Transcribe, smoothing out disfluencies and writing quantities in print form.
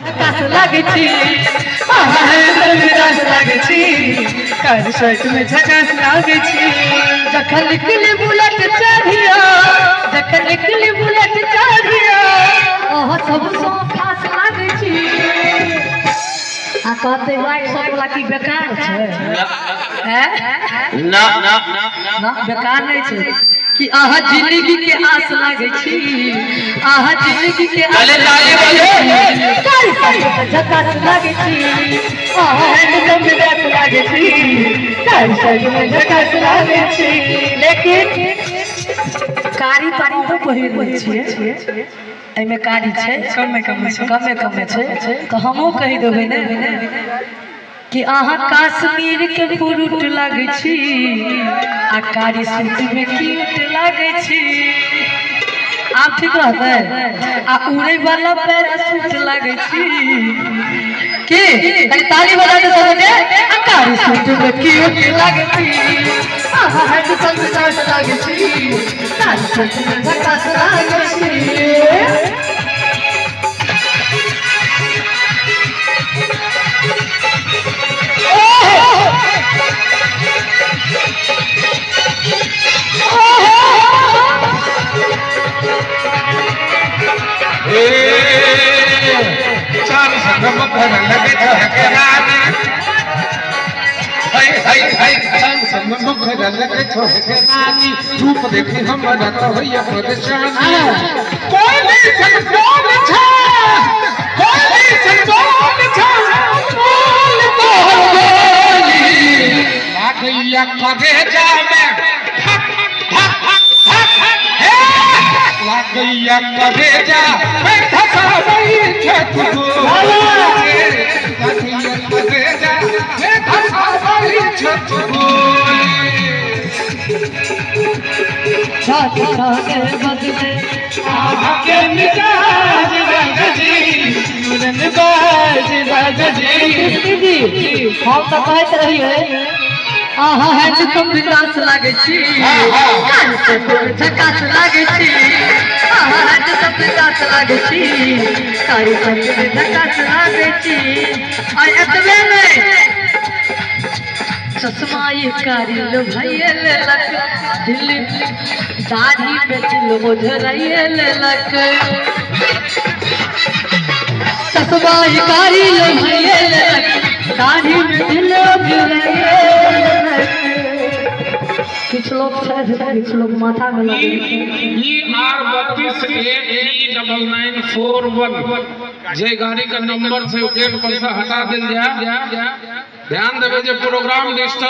झकास लागे छी बिंदास लागे छी कारी शर्ट में झकास लागे छी जखन निकली बुलेट चढ़िया जखन निकली बुलेट चढ़िया ओह सबसँ खास लागे छी आ कहते व्हाइट शर्ट वाला की बेकार छै ना ना ना बेकार नहीं छै कि आहा जिंदगी के आस लागे छी आहा जिंदगी के आस झकास लागे छी आहा हैंडलूम में झकास लागे छी कारी शर्ट में झकास लागे छी लेकिन कारी पानी तो पहिर लै छियै एमे कारी छै कमे छै तो हमहू कहि देबै ने कि आहा कश्मीर के फ्रूट लागे छी आ कारी सूट में क्यूट लागे छी आप ठीक रहते आ उड़े वाला पैराशूट लागे छी के ताली बजा दे सबके आ कारी सूट में क्यूट लागे छी आहा हैंडसम बिंदास लागे छी कारी सूट में झकास लागे छी चार संगम पर लगे ठहराने चार संगम पर लगे ठहरानी रूप देखे हमारा तो भैया परेशानी कोई नहीं संतोष छा कोई नहीं संतोष छा बोल तो बोली लागैया करे जा मैं लागैया करे जा मैं धसा वही छत को लागैया करे जा मैं धसा वही छत को छाती के बदले आके मिजाज राजी नूरन बाज राजी हम तो कहते रहिए आहा हैंडसम बिंदास लागे छी कारी शर्ट में झकास लागे छी आहा हैंडसम बिंदास लागे छी कारी शर्ट में झकास लागे छी और एतबे में चश्मा ये कारी लो भैया ले लक दिल्ली दाढ़ी पे लो ओझराइए ले लक चश्मा ये कारी लो भैया ले लक दाढ़ी में दिल ओझराइए कुछ लोग माथा में लगे ER32AE9941 जे गाड़ी का नंबर से गेट पर से हटा दिल जा ध्यान देवे जे प्रोग्राम डिस्टर्ब